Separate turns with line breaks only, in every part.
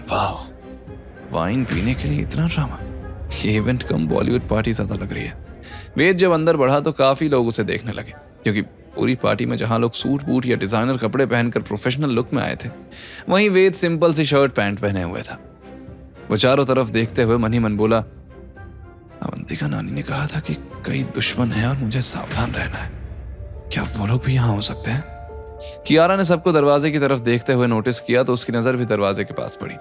वाह, वाइन पीने के लिए इतना ड्रामा। ये इवेंट कम बॉलीवुड पार्टी ज्यादा लग रही है। वेद जब अंदर बढ़ा तो काफी लोग उसे देखने लगे, क्योंकि पूरी पार्टी में जहां लोग सूट बूट या डिजाइनर कपड़े पहनकर प्रोफेशनल लुक में आए थे, वहीं वेद सिंपल सी शर्ट पैंट पहने हुए था। वो चारों तरफ देखते हुए मन ही मन बोला, अवंतिका नानी ने कहा था कि कई दुश्मन हैं और मुझे सावधान रहना है। क्या वो लोग भी यहाँ हो सकते हैं? कियारा ने सबको दरवाजे की तरफ देखते हुए नोटिस किया तो उसकी नजर भी दरवाजे के पास पड़ी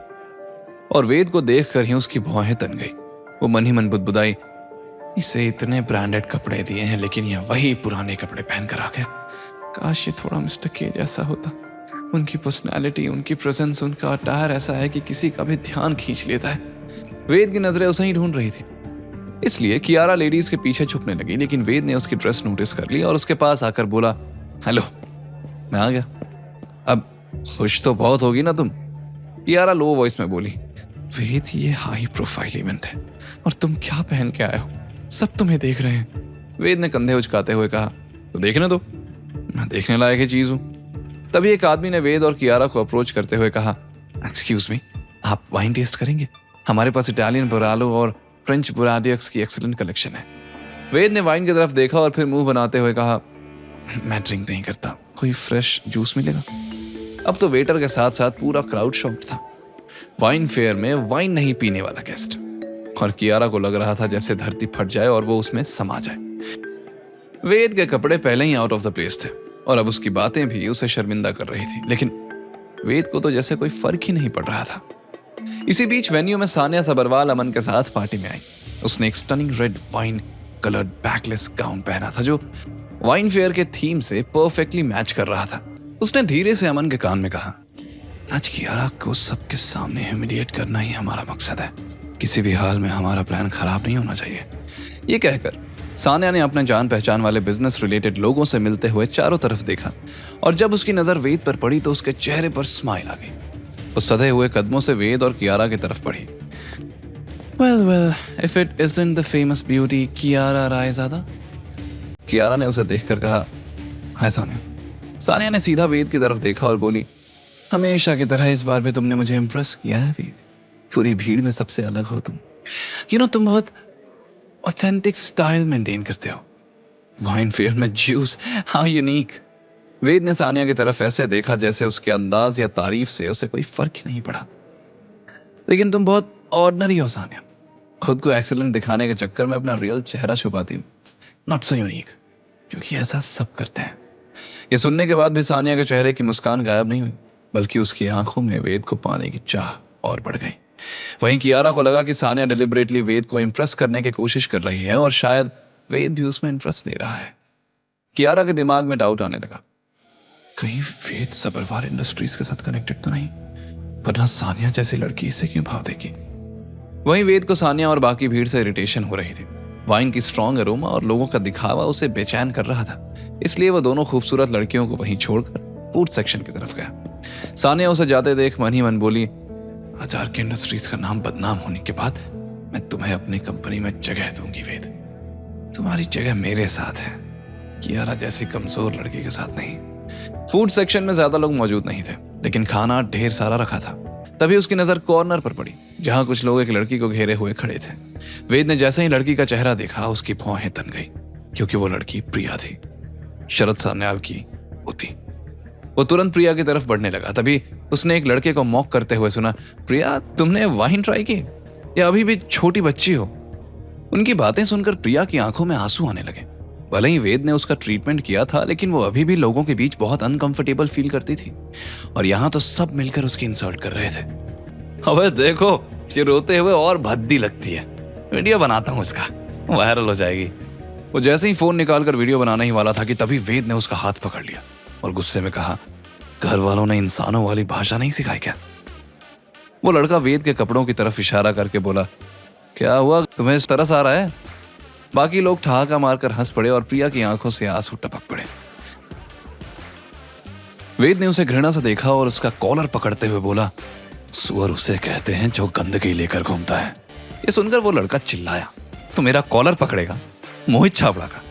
और वेद को देखकर ही उसकी भौहें तन गई। वो मन ही मन बुदबुदाई, इसे इतने ब्रांडेड कपड़े दिए हैं लेकिन यह वही पुराने कपड़े पहनकर आ गया। काश ये थोड़ा मिस्टर के जैसा होता। उनकी पर्सनैलिटी, उनकी प्रेजेंस, उनका अटायर ऐसा है कि किसी का भी ध्यान खींच लेता है। वेद की नजरें उसे ही ढूंढ रही थी, इसलिए कियारा लेडीज के पीछे छुपने लगी, लेकिन वेद ने उसकी ड्रेस नोटिस कर ली और उसके पास आकर बोला, हेलो, मैं आ गया। अब खुश तो बहुत होगी ना तुम? कियारा लो वॉइस में बोली, वेद ये हाई प्रोफाइल इवेंट है और तुम क्या पहन के आए हो, सब तुम्हें देख रहे हैं। वेद ने कंधे उचकाते हुए कहा, तो देखने दो, मैं देखने लायक ही चीज हूं। तभी एक आदमी ने वेद और कियारा को अप्रोच करते हुए कहा, एक्सक्यूज मी, आप वाइन टेस्ट करेंगे? हमारे पास इटालियन बुरालो और फ्रेंच बुराडियक्स की एक्सीलेंट कलेक्शन है। वेद ने वाइन की तरफ देखा और फिर मुंह बनाते हुए कहा, मैं ड्रिंक नहीं करता, कोई फ्रेश जूस मिलेगा? अब तो वेटर के साथ साथ पूरा क्राउड शॉक्ड था। वाइन फेयर में वाइन नहीं पीने वाला गेस्ट, और कियारा को लग रहा था जैसे धरती फट जाए और वो उसमें समा जाए। वेद के कपड़े पहले ही आउट ऑफ द प्लेस थे और अब उसकी बातें भी उसे शर्मिंदा कर रही थी, लेकिन वेद को तो जैसे कोई फर्क ही नहीं पड़ रहा था। इसी बीच वेन्यू में सानिया सबरवाल अमन के साथ पार्टी में आई। उसने एक stunning red wine coloured backless gown पहना था जो वाइन फेयर के थीम से परफेक्टली मैच कर रहा था। उसने धीरे से अमन के कान में कहा, आज कियारा को सबके सामने ह्यूमिलिएट करना ही हमारा मकसद है। किसी भी हाल में हमारा प्लान खराब नहीं होना चाहिए। ये कहकर सानिया ने अपने जान पहचान वाले बिजनेस रिलेटेड लोगों से मिलते हुए चारों तरफ देखा और जब उसकी नजर वेद पर पड़ी तो उसके चेहरे पर स्माइल आ गई। वो सधे हुए कदमों से वेद और कियारा की तरफ बढ़ी। well, if it isn't the famous beauty Kiara Raizada. Kiara ने उसे देखकर कहा, हाय सानिया। सानिया ने सीधा वेद की तरफ देखा और बोली, हमेशा की तरह इस बार भी तुमने मुझे इम्प्रेस किया है वेद। पूरी भीड़ में सबसे अलग हो तुम। तुम बहुत ऑथेंटिक स्टाइल मेंटेन करते हो। वाइन फेयर में जूस, हाउ यूनिक। वेद ने सानिया की तरफ ऐसे देखा जैसे उसके अंदाज या तारीफ से उसे कोई फर्क ही नहीं पड़ा। लेकिन तुम बहुत ऑर्डिनरी हो सानिया। खुद को एक्सीलेंट दिखाने के चक्कर में अपना रियल चेहरा छुपाती हूँ। नॉट सो यूनिक, क्योंकि ऐसा सब करते हैं। ये सुनने के बाद भी सानिया के चेहरे की मुस्कान गायब नहीं हुई, बल्कि उसकी आंखों में वेद को पाने की चाह और बढ़ गई। वहीं कियारा को लगा कि सानिया डिलिबरेटली वेद को इंप्रेस करने की कोशिश कर रही है और शायद वेद भी उसमें इंटरेस्ट ले रहा है। कियारा के दिमाग में डाउट आने लगा, कहीं वेद सबरवाल इंडस्ट्रीज के साथ कनेक्टेड तो नहीं, वरना सानिया जैसी लड़की इसे क्यों भाव देगी। वहीं वेद को सानिया और बाकी भीड़ से इरिटेशन हो रही थी। वाइन की स्ट्रॉन्ग अरोमा और लोगों का दिखावा उसे बेचैन कर रहा था, इसलिए वह दोनों खूबसूरत लड़कियों को वहीं छोड़कर फूड सेक्शन की तरफ गया। सानिया उसे जाते देख मन ही मन बोली, आचार के इंडस्ट्रीज का नाम बदनाम होने के बाद मैं तुम्हें अपनी कंपनी में जगह दूंगी वेद। तुम्हारी जगह मेरे साथ है, कियारा जैसी कमजोर लड़की के साथ नहीं। फूड सेक्शन में ज्यादा लोग मौजूद नहीं थे, लेकिन खाना ढेर सारा रखा था। तभी उसकी नजर कॉर्नर पर पड़ी, जहां कुछ लोग एक लड़की को घेरे हुए खड़े थे। वेद ने जैसे ही लड़की का चेहरा देखा, उसकी भौहें तन गई, क्योंकि वो लड़की प्रिया थी, शरद सान्याल की होती। वो तुरंत प्रिया की तरफ बढ़ने लगा। तभी उसने एक लड़के को मॉक करते हुए सुना, प्रिया तुमने वाइन ट्राई की या अभी भी छोटी बच्ची हो? उनकी बातें सुनकर प्रिया की आंखों में आंसू आने लगे। भले ही वेद ने उसका ट्रीटमेंट किया था, लेकिन वो अभी भी लोगों के बीच बहुत अनकंफर्टेबल फील करती थी और यहाँ तो सब मिलकर उसकी इंसल्ट कर रहे थे। अबे देखो, ये रोते हुए और भद्दी लगती है, वीडियो बनाता हूँ इसका, वायरल हो जाएगी। वो जैसे ही फोन निकालकर वीडियो बनाने ही वाला था कि तभी वेद ने उसका हाथ पकड़ लिया और गुस्से में कहा, घर वालों ने इंसानों वाली भाषा नहीं सिखाई क्या? वो लड़का वेद के कपड़ों की तरफ इशारा करके बोला, क्या हुआ, तुम्हें तरस आ रहा है? बाकी लोग ठहाका मारकर हंस पड़े और प्रिया की आंखों से आंसू टपक पड़े। वेद ने उसे घृणा से देखा और उसका कॉलर पकड़ते हुए बोला, सुअर उसे कहते हैं जो गंदगी लेकर घूमता है। ये सुनकर वो लड़का चिल्लाया, तो मेरा कॉलर पकड़ेगा? मोहित छाबड़ा का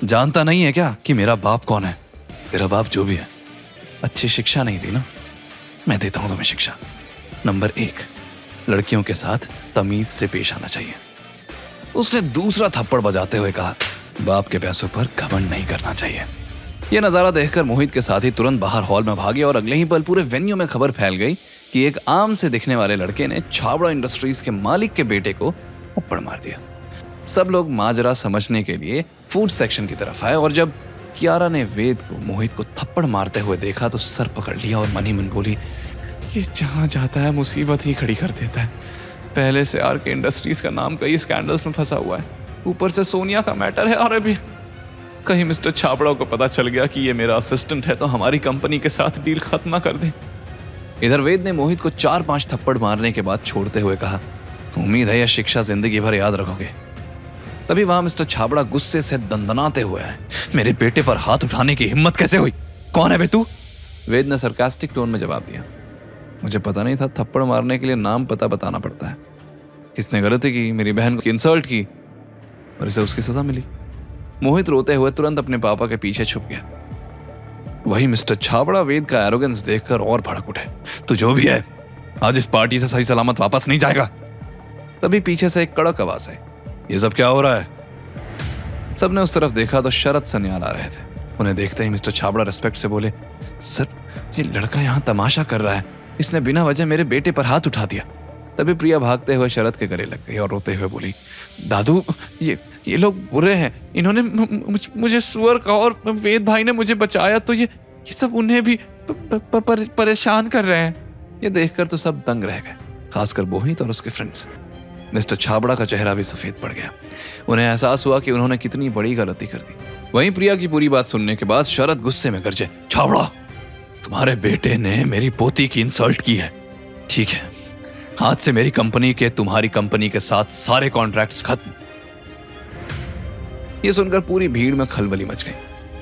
जानता नहीं है क्या कि मेरा बाप कौन है? मेरा बाप जो भी है, अच्छी शिक्षा नहीं दी ना, मैं देता हूं तुम्हें शिक्षा। नंबर 1, लड़कियों के साथ तमीज से पेश आना चाहिए। उसने दूसरा थप्पड़ बजाते हुए कहा, बाप के पैसों पर घमंड नहीं करना चाहिए। यह नजारा देखकर मोहित के साथी तुरंत बाहर हॉल में भागे और अगले ही पल पूरे वेन्यू में खबर फैल गई कि एक आम से दिखने वाले लड़के ने छाबड़ा इंडस्ट्रीज के मालिक के बेटे को थप्पड़ मार दिया। सब लोग माजरा समझने के लिए फूड सेक्शन की तरफ आए और जब कियारा ने वेद को मोहित को थप्पड़ मारते हुए देखा तो सर पकड़ लिया और मन ही मन बोली, ये जहां जाता है मुसीबत ही खड़ी कर देता है। पहले से आरके इंडस्ट्रीज का नाम कई स्कैंडल्स में फंसा हुआ है, ऊपर से सोनिया का मैटर है। और अभी कहीं मिस्टर छाबड़ा को पता चल गया कि ये मेरा असिस्टेंट है तो हमारी कंपनी के साथ डील खत्म ना कर दे। इधर वेद ने मोहित को 4-5 थप्पड़ मारने के बाद छोड़ते हुए कहा, उम्मीद है यह शिक्षा जिंदगी भर याद रखोगे। तभी वहां मिस्टर छाबड़ा गुस्से से दंदनाते हुए आए, मेरे बेटे पर हाथ उठाने की हिम्मत कैसे हुई? कौन है बे तू? वेद ने सरकास्टिक टोन में जवाब दिया, मुझे पता नहीं था थप्पड़ मारने के लिए नाम पता बताना पड़ता है। किसने गलती की, मेरी बहन को इंसल्ट की और इसे उसकी सजा मिली। मोहित रोते हुए तुरंत अपने पापा के पीछे छुप गया। वही मिस्टर छाबड़ा वेद का एरोगेंस देखकर और भड़क उठे, तू जो भी है आज इस पार्टी से सही सलामत वापस नहीं जाएगा। तभी पीछे से एक कड़क आवाज आई, ये सब क्या हो रहा है? सबने उस तरफ देखा तो शरद सन्याल आ रहे थे। उन्हें देखते ही मिस्टर छाबड़ा रिस्पेक्ट से बोले, सर ये लड़का यहाँ तमाशा कर रहा है, इसने बिना वजह मेरे बेटे पर हाथ उठा दिया। तभी प्रिया भागते हुए शरद के गले लग गई और रोते हुए बोली, दादू ये लोग बुरे हैं, इन्होंने मुझे सुअर कहा और वेद भाई ने मुझे बचाया तो ये सब उन्हें भी परेशान कर रहे हैं। ये देखकर तो सब दंग रह गए, खासकर मोहित और उसके फ्रेंड्स। मिस्टर छाबड़ा का चेहरा भी सफेद पड़ गया। उन्हें एहसास हुआ कि उन्होंने कितनी बड़ी गलती कर दी। वहीं प्रिया की पूरी बात सुनने के बाद शरद गुस्से में गरजे, छाबड़ा तुम्हारे बेटे ने मेरी पोती की इंसल्ट की है, ठीक है, आज से मेरी कंपनी के तुम्हारी कंपनी के साथ सारे कॉन्ट्रैक्ट्स खत्म। यह सुनकर पूरी भीड़ में खलबली मच गई।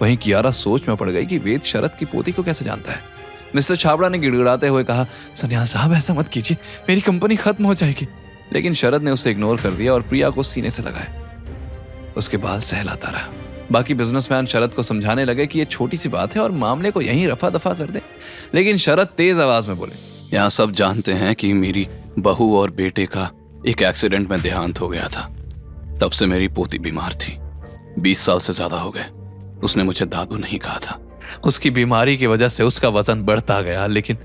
वहीं कियारा सोच में पड़ गई कि वेद शरद की पोती को कैसे जानता है। मिस्टर छाबड़ा ने गिड़गिड़ाते हुए कहा, सन्याल साहब ऐसा मत कीजिए, मेरी कंपनी खत्म हो जाएगी। लेकिन शरद ने उसे इग्नोर कर दिया और प्रिया को सीने से लगाया। उसके बाल सहलाता रहा। बाकी बिजनेसमैन शरद को समझाने लगे कि यह छोटी सी बात है और मामले को यहीं रफा दफा कर दे। लेकिन शरद तेज आवाज में बोले, यहाँ सब जानते हैं कि मेरी बहू और बेटे का एक एक्सीडेंट में देहांत हो गया था। तब से मेरी पोती बीमार थी, 20 साल से ज्यादा हो गए। उसने मुझे दादू नहीं कहा था। उसकी बीमारी की वजह से उसका वजन बढ़ता गया, लेकिन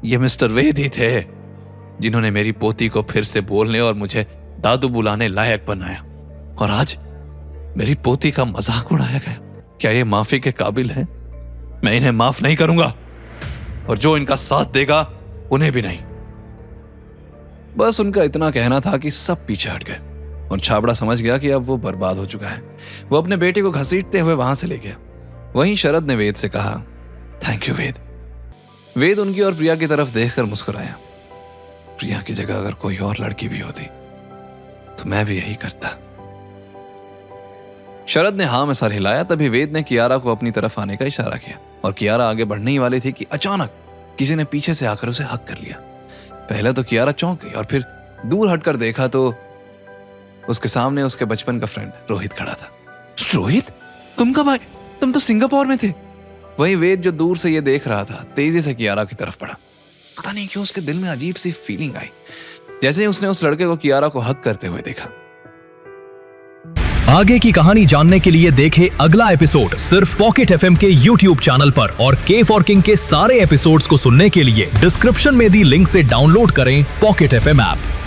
ये मिस्टर वेद ही थे जिन्होंने मेरी पोती को फिर से बोलने और मुझे दादू बुलाने लायक बनाया। और आज मेरी पोती का मजाक उड़ाया गया। क्या ये माफी के काबिल है? मैं इन्हें माफ नहीं करूंगा और जो इनका साथ देगा उन्हें भी नहीं। बस उनका इतना कहना था कि सब पीछे हट गए और छाबड़ा समझ गया कि अब वो बर्बाद हो चुका है। वो अपने बेटे को घसीटते हुए वहां से ले गया। वहीं शरद ने वेद से कहा, थैंक यू वेद। वेद उनकी और प्रिया की तरफ देखकर मुस्कुराया। प्रिया की जगह अगर कोई और लड़की भी होती तो मैं भी यही करता। शरद ने हाँ में सर हिलाया। तभी वेद ने कियारा को अपनी तरफ आने का इशारा किया और कियारा आगे बढ़ने ही वाली थी कि अचानक किसी ने पीछे से आकर उसे हक कर लिया। पहले तो कियारा चौंक गई और फिर दूर हटकर देखा तो उसके सामने उसके बचपन का फ्रेंड रोहित खड़ा था। रोहित, तुम कब आए? तुम तो सिंगापुर में थे। वहीं वेद जो दूर से ये देख रहा था तेजी से कियारा की तरफ बढ़ा। पता नहीं क्यों उसके दिल में अजीब सी फीलिंग आई जैसे ही उसने उस लड़के को कियारा को हक करते हुए देखा।
आगे की कहानी जानने के लिए देखें अगला एपिसोड सिर्फ पॉकेट एफएम के YouTube चैनल पर और के फॉर किंग के सारे एपिसोड्स को सुनने के लिए डिस्क्रिप्शन में दी लिंक से डाउनलोड करें पॉकेट एफएम ऐप।